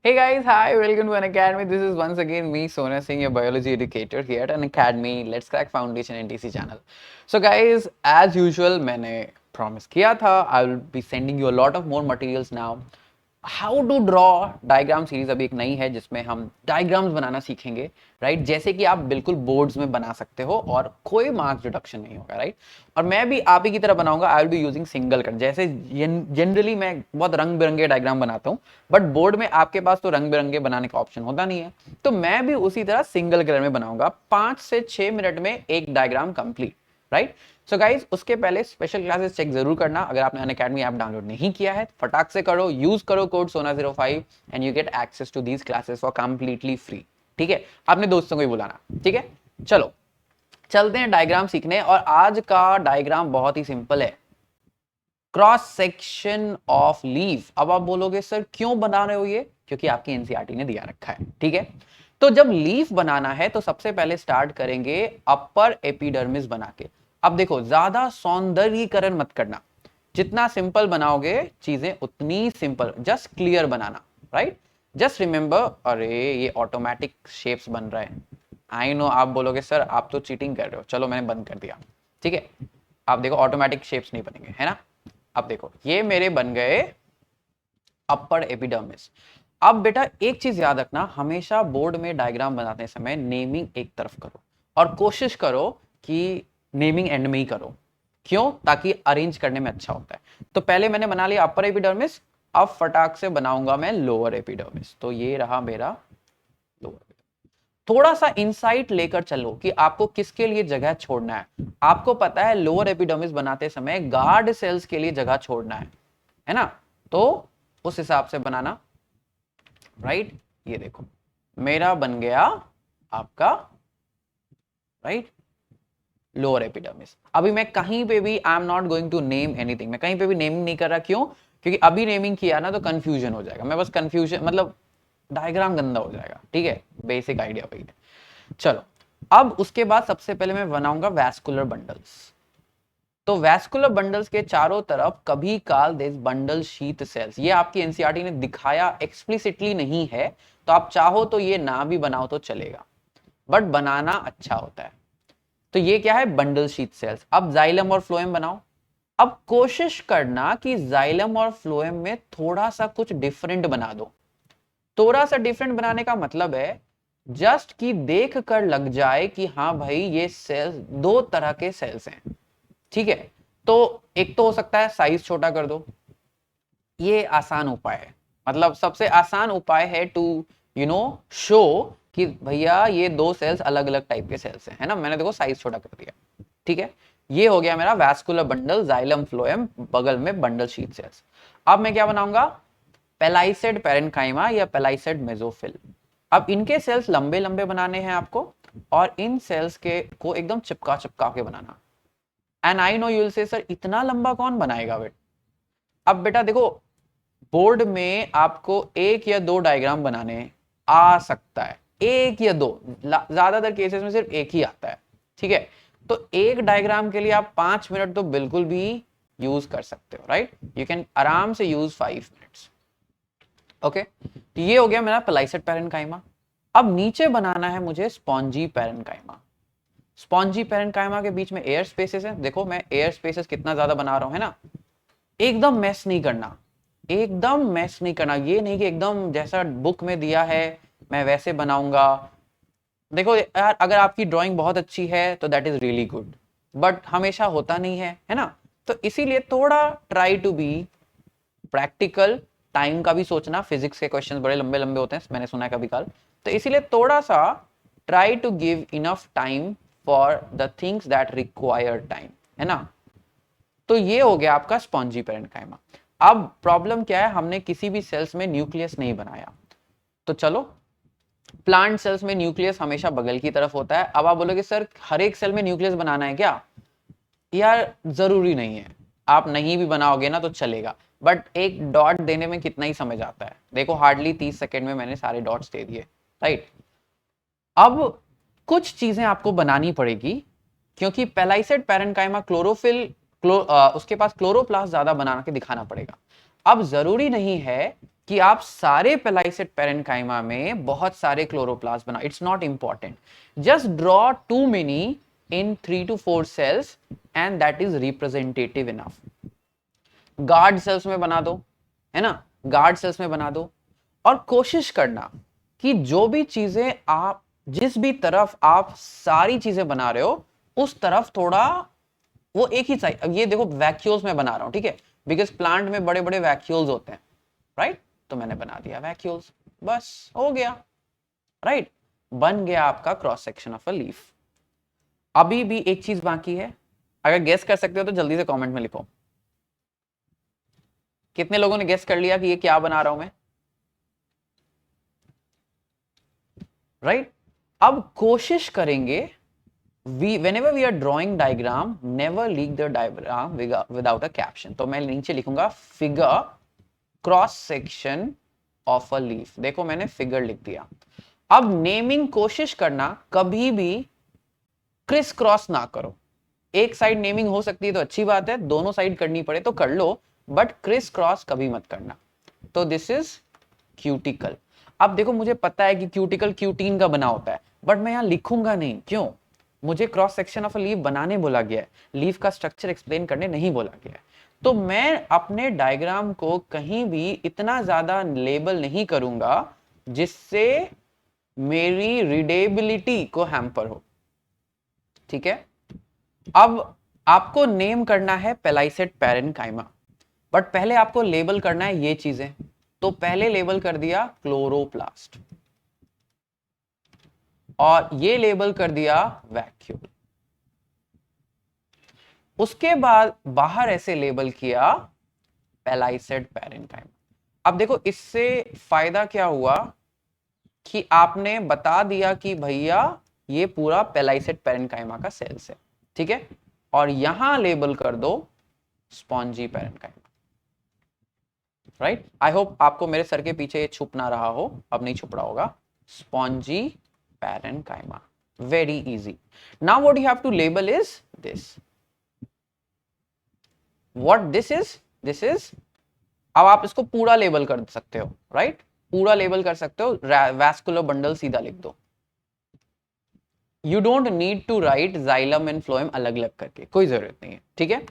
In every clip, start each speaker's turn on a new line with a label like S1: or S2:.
S1: Hey guys, hi, welcome to an academy. This is once again me, Sona Singh, your biology educator here at an academy. Let's crack foundation NTC channel. So guys, as usual, मैंने promise किया था, I will be sending you a lot of more materials now. How to draw diagram series अभी एक नई है जिसमें हम diagrams बनाना सीखेंगे, राइट? जैसे कि आप बिल्कुल बोर्ड्स में बना सकते हो और कोई मार्क्स डिडक्शन नहीं होगा, राइट? और मैं भी आप ही की तरह बनाऊंगा। I will be using single cut. जैसे जनरली मैं बहुत रंग बिरंगे डायग्राम बनाता हूँ, बट बोर्ड में आपके पास तो रंग बिरंगे बनाने का ऑप्शन होता नहीं है, तो मैं भी उसी तरह सिंगल कलर में बनाऊंगा। 5 से 6 मिनट में एक diagram complete, right? So guys, उसके पहले स्पेशल क्लासेस चेक जरूर करना। अगर आपने अनअकैडमी ऐप डाउनलोड नहीं किया है, फटाक से करो, यूज करो कोड सोना05 and you get access to these classes for completely free. ठीक है, अपने दोस्तों को भी बुलाना। ठीक है, चलो चलते हैं डायग्राम सीखने। और आज का डायग्राम बहुत ही सिंपल है, क्रॉस सेक्शन ऑफ लीफ। अब आप बोलोगे सर क्यों बना रहे हो ये? क्योंकि आपकी एनसीईआरटी ने दिया रखा है। ठीक है, तो जब लीफ बनाना है तो सबसे पहले स्टार्ट करेंगे अपर एपिडर्मिस बना के। अब देखो, ज्यादा सौंदर्यीकरण मत करना, जितना सिंपल बनाओगे चीजें उतनी सिंपल, जस्ट क्लियर बनाना, राइट? जस्ट रिमेंबर, अरे ये ऑटोमेटिक शेप्स बन रहे हैं। आई नो, आप बोलोगे सर आप तो चीटिंग कर रहे हो, चलो मैंने बंद कर दिया। ठीक है, आप देखो ऑटोमेटिक शेप्स नहीं बनेंगे, है ना? अब देखो ये मेरे बन गए अपर एपिडर्मिस। अब बेटा एक चीज याद रखना, हमेशा बोर्ड में डायग्राम बनाते समय नेमिंग एक तरफ करो और कोशिश करो कि नेमिंग एंड में ही करो। क्यों? ताकि अरेंज करने में अच्छा होता है। तो पहले मैंने बना लिया अपर एपिडर्मिस, अब फटाक से बनाऊंगा मैं लोअर एपिडर्मिस। तो ये रहा मेरा लोअर। थोड़ा सा इंसाइट लेकर चलो कि आपको किसके लिए जगह छोड़ना है। आपको पता है लोअर एपिडर्मिस बनाते समय गार्ड सेल्स के लिए जगह छोड़ना है ना? तो उस हिसाब से बनाना, राइट? ये देखो मेरा बन गया आपका, राइट, लोअर एपिडर्मिस। अभी मैं कहीं पे भी I am not going to name anything, मैं कहीं पे भी नेमिंग नहीं कर रहा। क्यों? क्योंकि अभी नेमिंग किया ना तो कंफ्यूजन हो जाएगा। मैं बस कंफ्यूजन मतलब डायग्राम गंदा हो जाएगा। ठीक है, बेसिक आइडिया वही है। चलो, अब उसके बाद सबसे पहले मैं बनाऊंगा वैस्कुलर बंडल्स। तो वैस्कुलर बंडल्स के चारों तरफ कभी काल दिस बंडल शीथ सेल्स, ये आपकी एनसीईआरटी ने दिखाया एक्सप्लिसिटली नहीं है, तो आप चाहो तो ये ना भी बनाओ तो चलेगा, बट बनाना अच्छा होता है। तो ये क्या है? Bundle sheath sales. अब जाइलम और फ्लोएम बनाओ। अब कोशिश करना कि जाइलम और फ्लोएम में थोड़ा सा कुछ डिफरेंट बना दो। थोड़ा सा डिफरेंट बनाने का मतलब है जस्ट कि देख कर लग जाए कि हाँ भाई ये सेल्स दो तरह के सेल्स हैं। ठीक है, तो एक तो हो सकता है साइज छोटा कर दो, ये आसान उपाय है। मतलब सबसे आसान उपाय है टू शो कि भैया ये दो सेल्स अलग अलग टाइप के सेल्स हैं, है ना? मैंने देखो साइज छोटा कर दिया। ठीक है, ये हो गया मेरा वैस्कुलर बंडल, जाइलम फ्लोएम, बगल में बंडल शीथ सेल्स। अब मैं क्या बनाऊंगा? पेलाइसेड पेरेन्काइमा या पेलाइसेड मेसोफिल। अब इनके सेल्स लंबे लंबे बनाने हैं आपको, और इन सेल्स के को एकदम चिपका चिपका के बनाना। And I know you will say sir इतना लंबा कौन बनाएगा बेटा? अब बेटा देखो, बोर्ड में आपको एक या दो डायग्राम बनाने आ सकता है, एक या दो, ज्यादातर केसेस में सिर्फ एक ही आता है। ठीक है, तो एक डायग्राम के लिए आप 5 मिनट तो बिल्कुल भी यूज कर सकते हो, राइट? यू कैन आराम से यूज 5 मिनट्स। ओके, तो ये हो गया मेरा पेलाइसेड पेरेन्काइमा। अब नीचे बनाना है मुझे स्पॉन्जी पेरेन्काइमा। स्पॉन्जी पेरेन्काइमा के बीच में एयर स्पेसेस है। देखो मैं एयर स्पेसेस कितना ज्यादा बना रहा हूं, है ना? एकदम मैस नहीं करना, एकदम मैस नहीं करना। ये नहीं कि एकदम जैसा बुक में दिया है मैं वैसे बनाऊंगा। देखो यार, अगर आपकी ड्राइंग बहुत अच्छी है तो that is really good, but हमेशा होता नहीं है ना? तो इसीलिए थोड़ा try to be practical. Time का भी सोचना, फिजिक्स के क्वेश्चंस बड़े लंबे लंबे होते हैं, मैंने सुना है कभी काल। तो इसीलिए थोड़ा सा try to give enough time for the things that require time, है ना? तो ये हो गया आपका स्पॉन्जी पेरेन्काइमा। अब प्रॉब्लम क्या है, हमने किसी भी सेल्स में न्यूक्लियस नहीं बनाया। तो चलो, प्लांट सेल्स में न्यूक्लियस हमेशा बगल की तरफ होता है। अब आप बोलोगे सर हर एक सेल में न्यूक्लियस बनाना है क्या? यार जरूरी नहीं है, आप नहीं भी बनाओगे ना तो चलेगा, बट एक डॉट देने में कितना ही समय जाता है। देखो हार्डली 30 सेकेंड में मैंने सारे डॉट्स दे दिए, राइट? अब कुछ चीजें आपको बनानी पड़ेगी, क्योंकि पेलाइसेड पेरेन्काइमा उसके पास क्लोरोप्लास्ट ज्यादा बना के दिखाना पड़ेगा। अब जरूरी नहीं है कि आप सारे पेलाइसेट पेरेन्काइमा में बहुत सारे क्लोरोप्लास्ट बनाओ, it's not important, just draw two many in 3 to 4 cells and that is representative enough. Guard cells में बना दो, है ना, गार्ड सेल्स में बना दो, और कोशिश करना कि जो भी चीजें आप, जिस भी तरफ आप सारी चीजें बना रहे हो उस तरफ थोड़ा वो एक ही साइज, अब ये देखो वैक्यूल्स में बना रहा हूं, ठीक है, बिकॉज प्लांट में बड़े बड़े वैक्यूल्स होते हैं, राइट, तो मैंने बना दिया वैक्यूल्स, बस हो गया, राइट, बन गया आपका cross section of a leaf. अभी भी एक चीज बाकी है, अगर गेस कर सकते हो तो जल्दी से कमेंट में लिखो, कितने लोगों ने गेस कर लिया कि ये क्या बना रहा हूं मैं, राइट। अब कोशिश करेंगे, whenever we are drawing diagram, never leak the diagram without a caption, तो मैं नीचे लिखूंगा figure cross section of a leaf, देखो मैंने फिगर लिख दिया। अब नेमिंग कोशिश करना कभी भी क्रिस क्रॉस ना करो, एक साइड नेमिंग हो सकती है तो अच्छी बात है, दोनों साइड करनी पड़े तो कर लो, बट क्रिस क्रॉस कभी मत करना। तो दिस इज क्यूटिकल। अब देखो मुझे पता है कि क्यूटिकल क्यूटीन का बना होता है, बट मैं यहां लिखूंगा नहीं, क्यों, मुझे cross section of a leaf बनाने बोला गया है, लीफ का स्ट्रक्चर एक्सप्लेन करने नहीं बोला गया है। तो मैं अपने डायग्राम को कहीं भी इतना ज्यादा लेबल नहीं करूंगा जिससे मेरी रीडेबिलिटी को हैम्पर हो, ठीक है। अब आपको नेम करना है पेलाइसेट पेरेन्काइमा, बट पहले आपको लेबल करना है ये चीजें, तो पहले लेबल कर दिया क्लोरोप्लास्ट और ये लेबल कर दिया वैक्यूल, उसके बाद बाहर ऐसे लेबल किया पेलाइसेट पेरेन्काइमा। अब देखो इससे फायदा क्या हुआ कि आपने बता दिया कि भैया ये पूरा पेलाइसेट पेरेन्काइमा का सेल्स है, ठीक है, और यहां लेबल कर दो spongy parenchyma, right. I hope आपको मेरे सर के पीछे छुप ना रहा हो, अब नहीं छुप रहा होगा, spongy parenchyma, very easy. Now what you have to label is this, what this is, अब आप इसको पूरा लेबल कर सकते हो, राइट, पूरा लेबल कर सकते हो, वैस्कुलर बंडल सीधा लिख दो, you don't need to write xylem and phloem अलग अलग करके, कोई जरूरत नहीं है, ठीक है।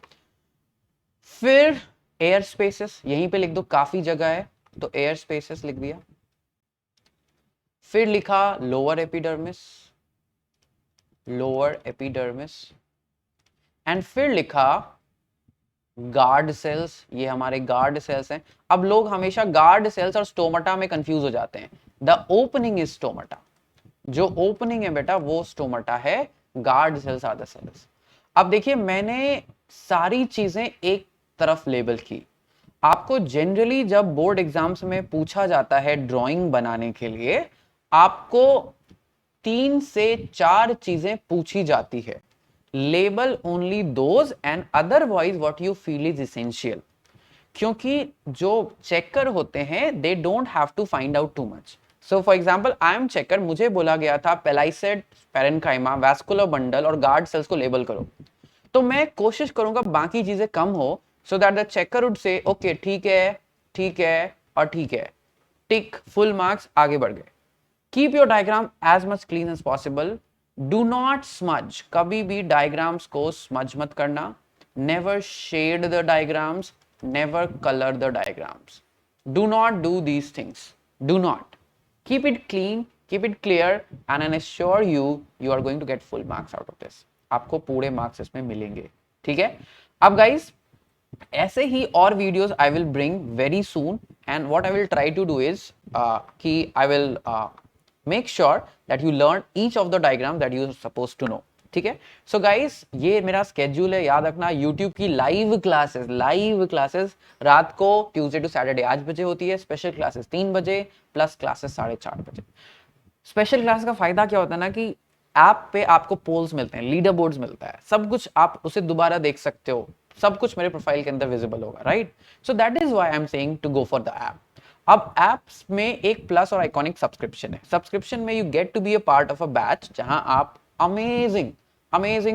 S1: फिर एयर स्पेसेस यहीं पे लिख दो, काफी जगह है तो एयर स्पेसेस लिख दिया। फिर लिखा lower epidermis, lower epidermis, and फिर लिखा गार्ड सेल्स, ये हमारे गार्ड सेल्स हैं। अब लोग हमेशा गार्ड सेल्स और स्टोमाटा में कंफ्यूज हो जाते हैं, द ओपनिंग इज स्टोमाटा, जो ओपनिंग है बेटा वो स्टोमाटा है, guard cells are the cells. अब देखिए मैंने सारी चीजें एक तरफ लेबल की, आपको जनरली जब बोर्ड एग्जाम्स में पूछा जाता है ड्राइंग बनाने के लिए, आपको 3 से 4 चीजें पूछी जाती है, label only those and otherwise what you feel is essential, क्योंकि जो चेकर होते हैं they don't have to find out too much. So for example I am checker, मुझे बोला गया था पेलाइसेट पेरेन्काइमा, वैस्कुलर बंडल और गार्ड सेल्स को लेबल करो, तो मैं कोशिश करूंगा बाकी चीजें कम हो, so that the checker would say okay ठीक है, ठीक है और ठीक है, टिक, फुल मार्क्स, आगे बढ़ गए। Keep your diagram as much clean as possible, do not smudge, कभी भी डायग्राम्स को स्मज मत करना, never shade the diagrams, never colour the diagrams, do not do these things, do not, keep it clean, keep it clear and I assure you you are going to get full marks out of this, आपको पूरे marks इसमें मिलेंगे, ठीक है। अब guys ऐसे ही और videos I will bring very soon, and what I will try to do is कि I will make sure that you learn each of the diagram that you suppose to know, ठीक है। So guys ये मेरा schedule है, याद रखना, YouTube की live classes रात को ट्यूसडे टू सैटरडे 8 बजे होती है, स्पेशल क्लासेस 3 बजे प्लस क्लासेस 4:30 बजे। स्पेशल क्लास का फायदा क्या होता है ना कि ऐप पे आपको पोल्स मिलते हैं, लीडर बोर्ड्स मिलता है, सब कुछ आप उसे दोबारा देख सकते हो, सब कुछ मेरे प्रोफाइल के अंदर विजिबल होगा, right. So that is why I am saying to go for the app. अब एप्स में एक प्लस और आइकॉनिक सब्सक्रिप्शन है, सब्सक्रिप्शन में you get to be a part of a batch, जहां आप अमेजिंग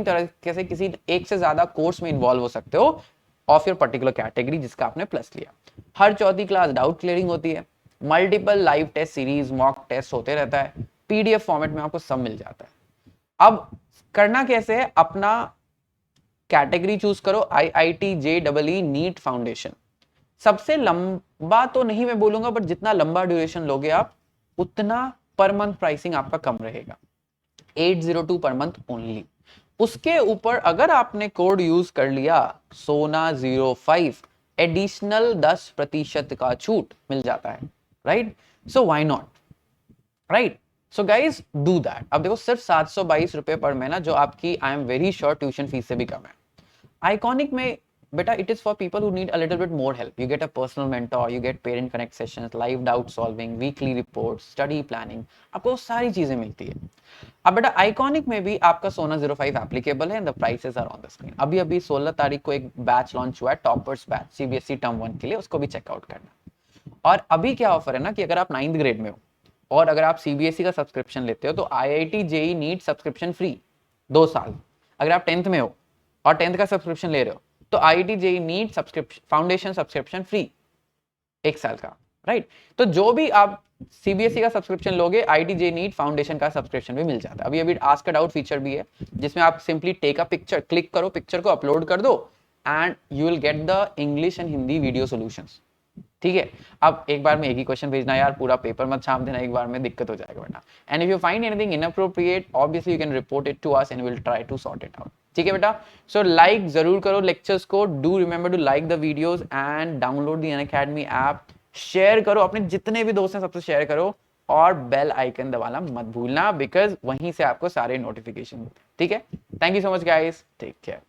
S1: तरीके से किसी एक से ज्यादा कोर्स में इन्वॉल्व हो सकते हो, ऑफ योर पर्टिकुलर कैटेगरी जिसका आपने प्लस लिया। हर चौथी क्लास डाउट क्लियरिंग होती है, multiple live test series, mock test होते रहता है, पीडीएफ फॉर्मेट में आपको सब मिल जाता है। अब करना कैसे है, अपना कैटेगरी चूज करो, IIT JEE नीट फाउंडेशन। सबसे लंबा तो नहीं मैं बोलूंगा, बट जितना लंबा ड्यूरेशन लोगे आप उतना पर मंथ प्राइसिंग आपका कम रहेगा, 802 पर मंथ ओनली। उसके ऊपर अगर आपने कोड यूज कर लिया सोना05, एडिशनल 10% का छूट मिल जाता है, right? So why not, right? So guys do that. अब देखो सिर्फ 722 रुपए पर महीना, जो आपकी I am very sure tuition fees से भी कम है। आइकॉनिक में बेटा it is for people who need a little bit more help. You get a personal mentor, you get parent connect sessions, live doubt solving, weekly report, study planning, आपको सारी चीजें मिलती है। अब बेटा आइकॉनिक में भी आपका सोना 05 एप्लीकेबल है and the prices are on the screen. अभी अभी 16 तारीख को एक बैच लॉन्च हुआ है, टॉपर्स बैच सीबीएसई टर्म 1 के लिए, उसको भी चेकआउट करना। और अभी क्या ऑफर है ना कि अगर आप 9th ग्रेड में हो और अगर आप सीबीएसई का सब्सक्रिप्शन लेते हो तो IIT JEE NEET subscription free 2 साल। अगर आप 10th में हो और 10th का सब्सक्रिप्शन ले रहे हो तो IIT JEE NEET subscription foundation subscription free 1 साल का, राइट? तो जो भी आप सीबीएसई का सब्सक्रिप्शन लोगे, IIT JEE नीट फाउंडेशन का सब्सक्रिप्शन भी मिल जाता है। अभी अभी आस्क अ डाउट फीचर भी है जिसमें आप simply take a picture, click करो, पिक्चर को अपलोड कर दो and you will get the English and Hindi video solutions. ठीक है, अब एक बार में एक ही क्वेश्चन भेजना यार, पूरा पेपर मत छाप देना एक बार में, दिक्कत हो जाएगा बेटा। And if you find anything inappropriate obviously you can report it to us and we will try to sort it out. ठीक है बेटा, सो लाइक जरूर करो लेक्चर्स को, do remember to like the videos and download the Unacademy app, share करो अपने जितने भी दोस्त हैं सबसे शेयर करो, और बेल आइकन दबाना मत भूलना बिकॉज वहीं से आपको सारे नोटिफिकेशन। ठीक है, thank you so much guys, take care.